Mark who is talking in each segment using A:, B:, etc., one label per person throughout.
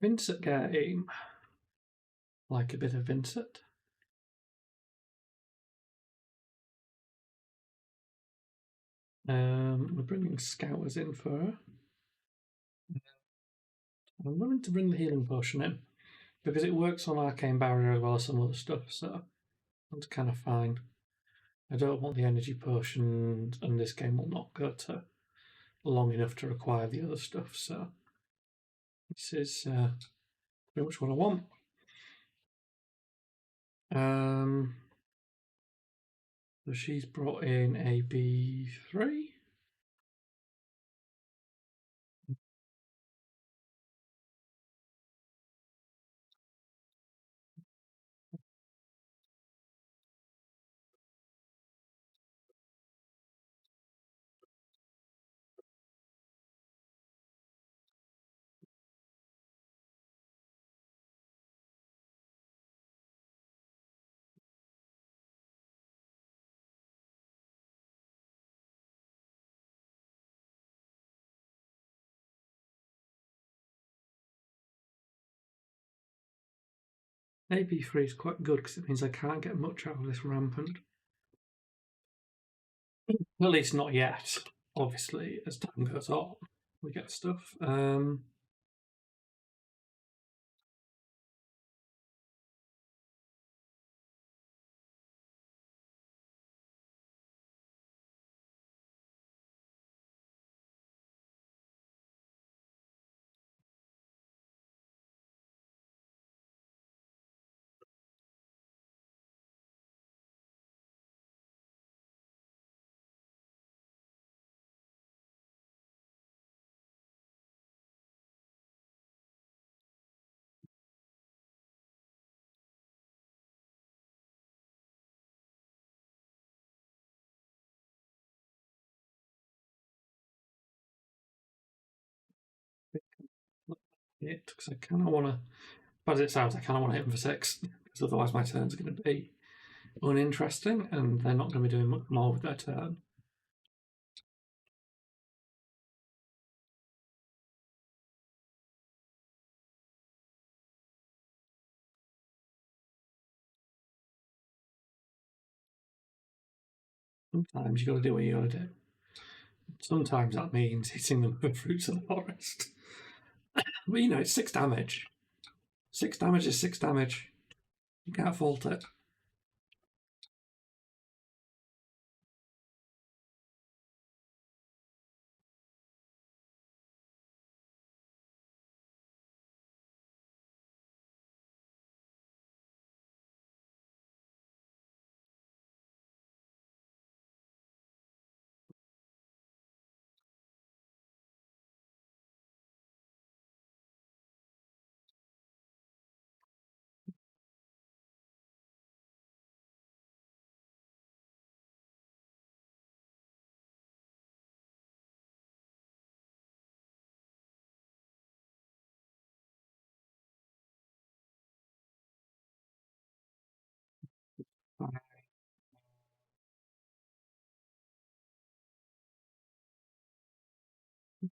A: Vynnset game. Like a bit of Vynnset. We're bringing Scouters in for her. I'm willing to bring the healing potion in because it works on Arcane Barrier as well as some other stuff, so that's kind of fine. I don't want the energy potion, and this game will not go to long enough to require the other stuff, so this is pretty much what I want. So she's brought in a B3. AB3 is quite good because it means I can't get much out of this rampant. At least not yet. Obviously, as time goes on, we get stuff. It because I kind of want to. But as it sounds, I kind of want to hit them for 6 because otherwise my turns are going to be uninteresting, and they're not going to be doing much more with their turn. Sometimes you got to do what you got to do. Sometimes that means hitting them with Fruits of the Forest. But you know, it's 6 damage. 6 damage is 6 damage. You can't fault it.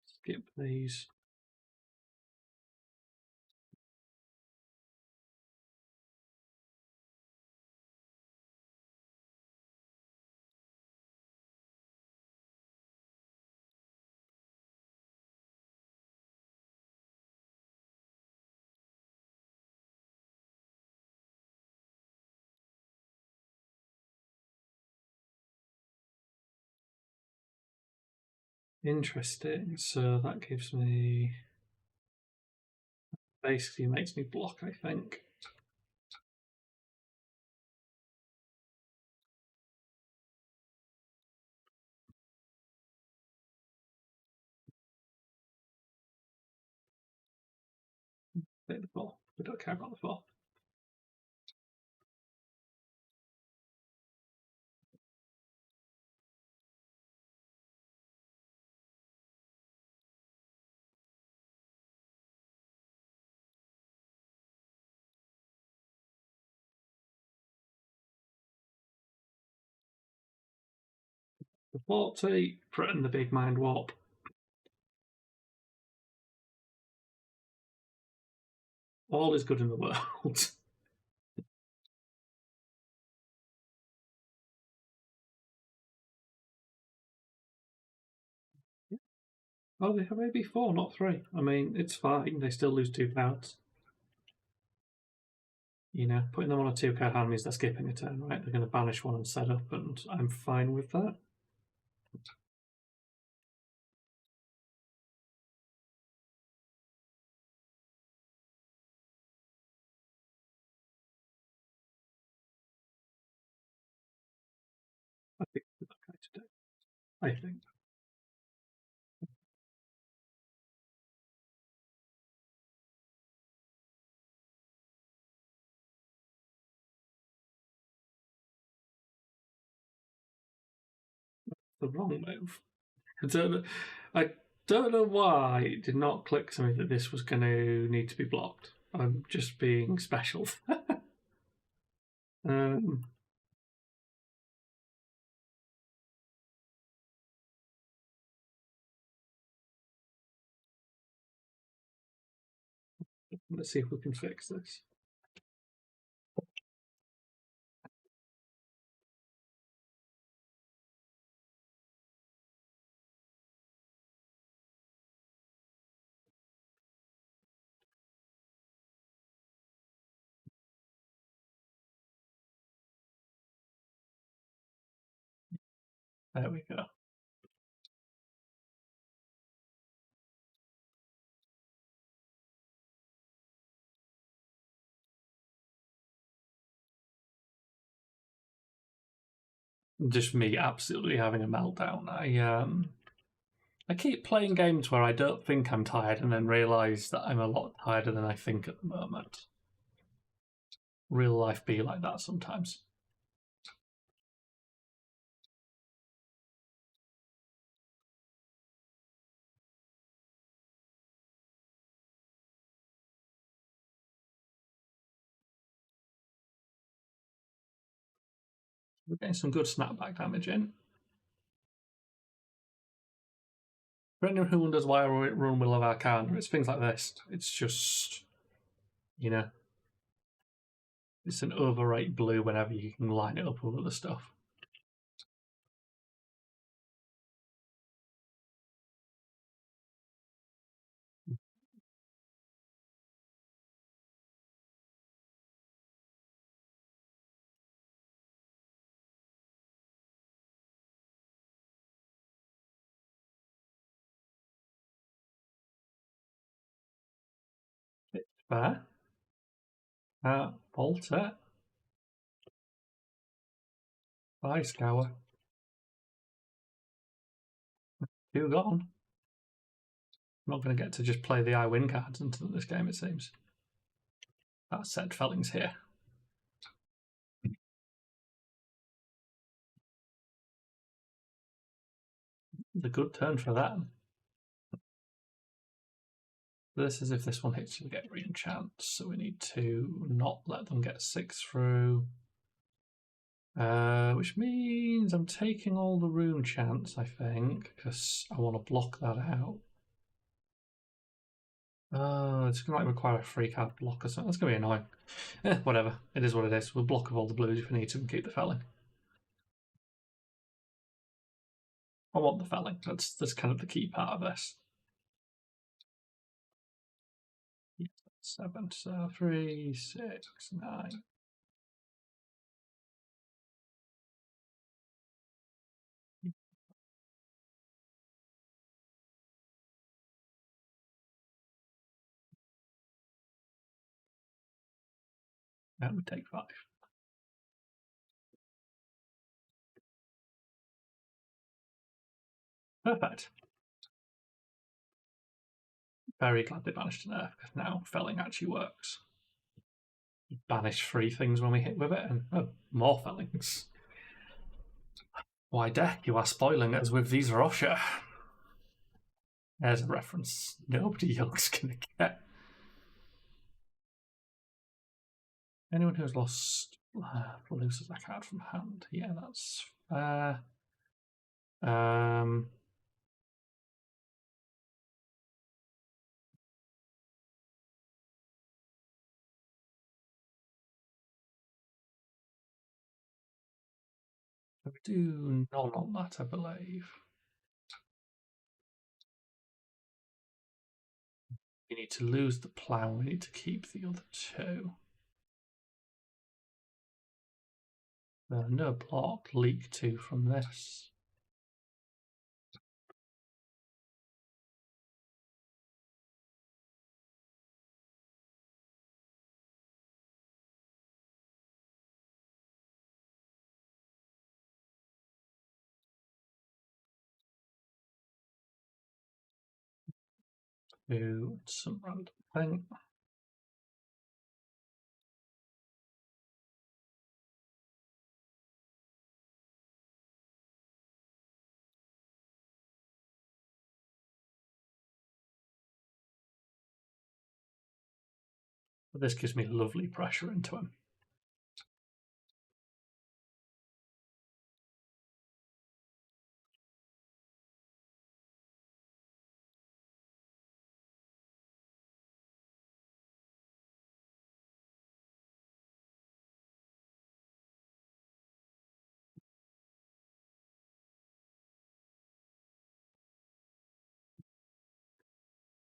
A: Skip these. Interesting. So that gives me. Basically makes me block, I think. Take the 4. We don't care about the 4. The 40, threaten the big mind warp. All is good in the world. Oh, they have maybe 4, not 3. I mean, it's fine. They still lose 2 cards. You know, putting them on a 2-card hand means they're skipping a turn, right? They're going to banish one and set up, and I'm fine with that. I think that's okay to do. I think. The wrong move. I don't know why it did not click to me that this was going to need to be blocked. I'm just being special. um, let's see if we can fix this. There we go. Just me absolutely having a meltdown. I keep playing games where I don't think I'm tired and then realise that I'm a lot tireder than I think at the moment. Real life be like that sometimes. We're getting some good snapback damage in. For anyone who wonders why I run Will of Arcana, it's things like this. It's just, you know, it's an overrate blue whenever you can line it up with other stuff. It's fair. Volta. Bye, Scour. 2 gone. I'm not going to get to just play the I win cards into this game, it seems. That said, Felling's here. The good turn for that. This is if this one hits you get re-enchant, so we need to not let them get 6 through. Which means I'm taking all the rune chance, I think, because I want to block that out. It's going to require a 3-card block or something. That's going to be annoying. Whatever. It is what it is. We'll block of all the blues if we need to and keep the felling. I want the felling. That's kind of the key part of this. 7, so 3, 6, 9. And we take 5. Perfect. Very glad they banished to nerf, because now felling actually works. You banish 3 things when we hit with it, and more fellings. Why, Deck, you are spoiling us with these Rosha. There's a reference nobody young's gonna get. Anyone who's lost loses a card from hand. Yeah, that's fair. We do none on that, I believe. We need to lose the plough, we need to keep the other two. No block, leak 2 from this. Do some random thing. But this gives me lovely pressure into him.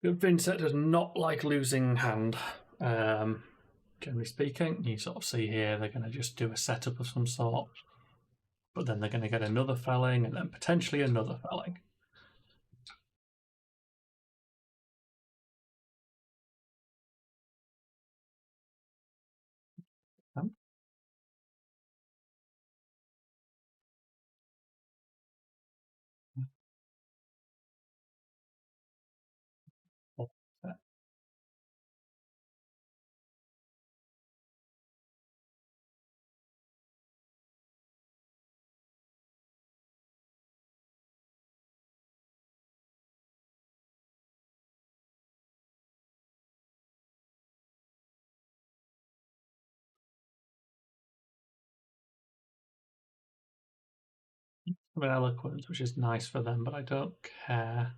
A: Vynnset does not like losing hand. Generally speaking, you sort of see here they're going to just do a setup of some sort, but then they're going to get another felling and then potentially another felling. Some eloquence, which is nice for them, but I don't care.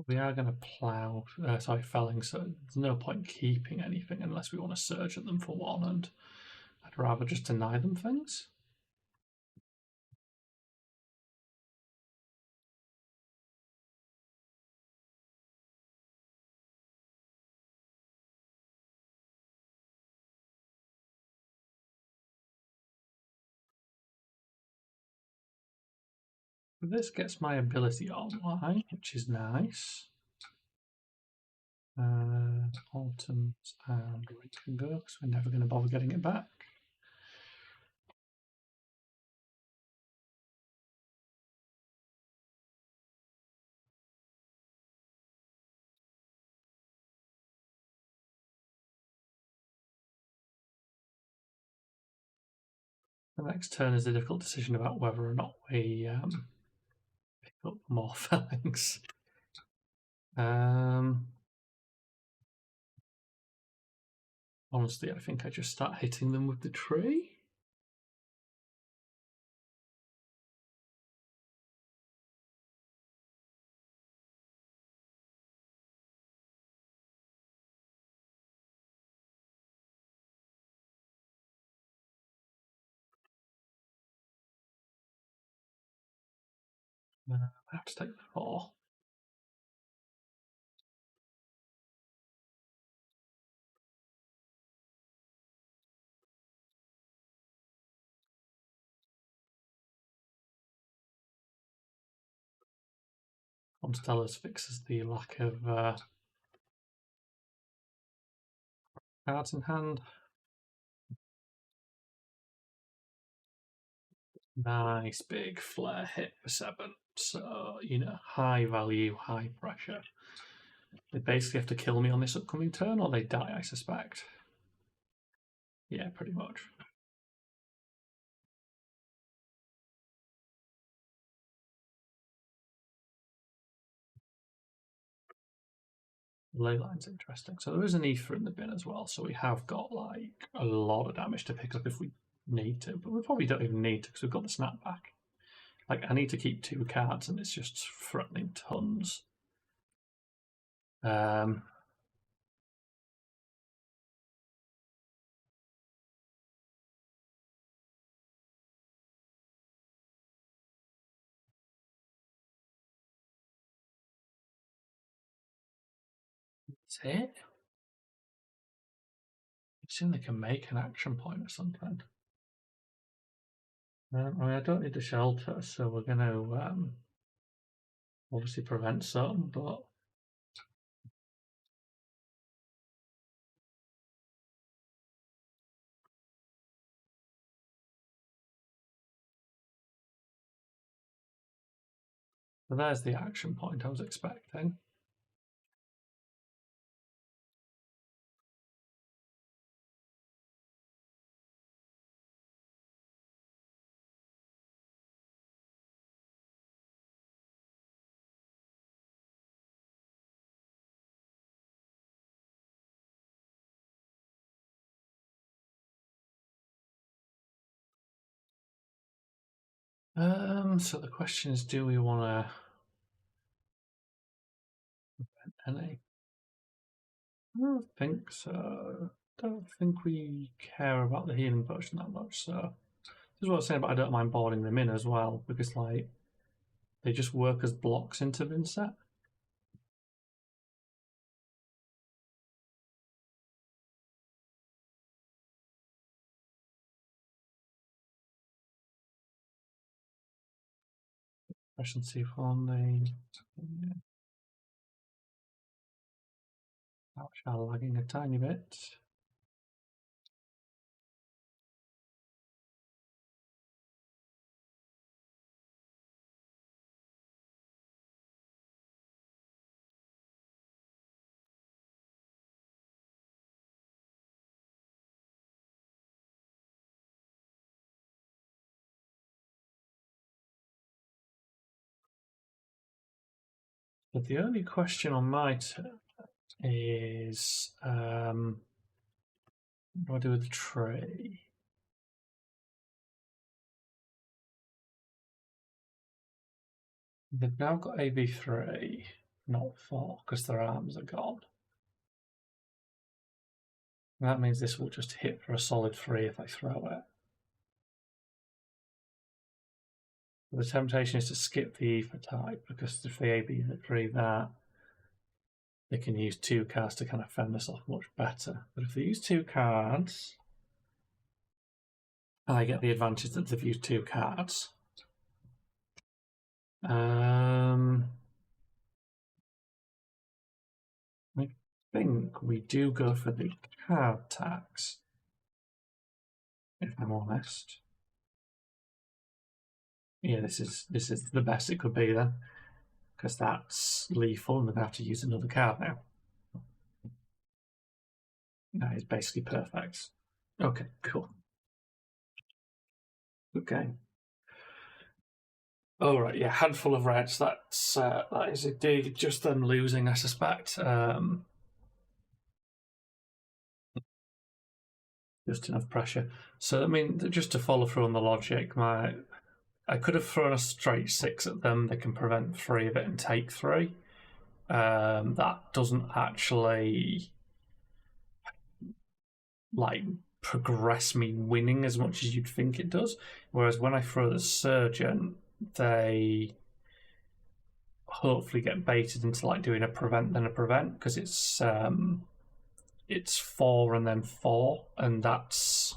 A: We are going to plough, felling, so there's no point keeping anything unless we want to surge at them for one, and I'd rather just deny them things. This gets my ability online, which is nice. Autumns and we can go because we're never going to bother getting it back. The next turn is a difficult decision about whether or not we pick up more fellings. Honestly, I think I just start hitting them with the tree. I have to take the 4. Constellas fixes the lack of cards in hand. Nice big flare hit for 7. So, high value, high pressure. They basically have to kill me on this upcoming turn, or they die, I suspect. Yeah, pretty much. Ley line's interesting. So there is an ether in the bin as well, so we have got like a lot of damage to pick up if we need to, but we probably don't even need to because we've got the snapback. Like, I need to keep 2 cards and it's just threatening tons. That's it? I assume they can make an action point or something. I mean, I don't need the shelter, so we're going to obviously prevent some, but so there's the action point I was expecting. So the question is, do we want to prevent any? I don't think so. I don't think we care about the healing potion that much, so this is what I was saying, but I don't mind boarding them in as well, because like they just work as blocks into Vynnset. Efficiency from the ouch, are lagging a tiny bit. But the only question on my turn is what do I do with the tree? They've now got AV3, not 4, because their arms are gone. And that means this will just hit for a solid 3 if I throw it. The temptation is to skip the ether type, because if they AV3 that, they can use 2 cards to kind of fend this off much better. But if they use 2 cards, and I get the advantage that they've used 2 cards, I think we do go for the card tax, if I'm honest. Yeah, this is the best it could be then, because that's lethal, and we're going to have to use another card now. That is basically perfect. Okay, cool. Okay. All right, yeah, handful of reds. That is indeed just them losing, I suspect. Just enough pressure. So I mean, just to follow through on the logic, I could have thrown a straight 6 at them. They can prevent 3 of it and take 3. That doesn't actually like progress me winning as much as you'd think it does. Whereas when I throw the surgeon, they hopefully get baited into like doing a prevent then a prevent, because it's 4 and then 4, and that's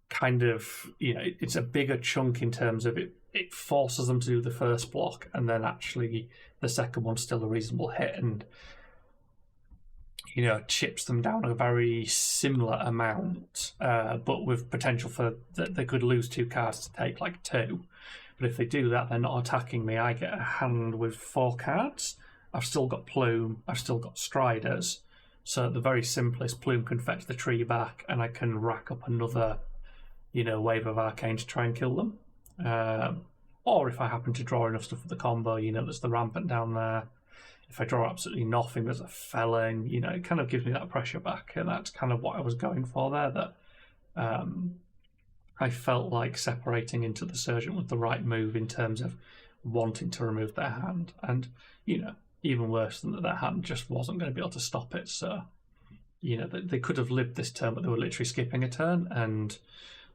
A: kind of, you know, it's a bigger chunk in terms of it forces them to do the first block, and then actually the second one's still a reasonable hit, and you know, chips them down a very similar amount, but with potential for they could lose 2 cards to take like 2. But if they do that, they're not attacking me. I get a hand with 4 cards. I've still got Plume. I've still got Striders. So at the very simplest, Plume can fetch the tree back, and I can rack up another, you know, wave of Arcane to try and kill them. Or if I happen to draw enough stuff for the combo, you know, there's the Rampant down there. If I draw absolutely nothing, there's a Felon. You know, it kind of gives me that pressure back, and that's kind of what I was going for there. That I felt like separating into the Surgeon was the right move in terms of wanting to remove their hand, and you know, even worse than that, their hand just wasn't going to be able to stop it. So, you know, they could have lived this turn, but they were literally skipping a turn, and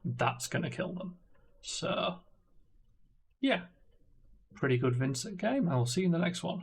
A: that's going to kill them. So, yeah, pretty good Vynnset game. I will see you in the next one.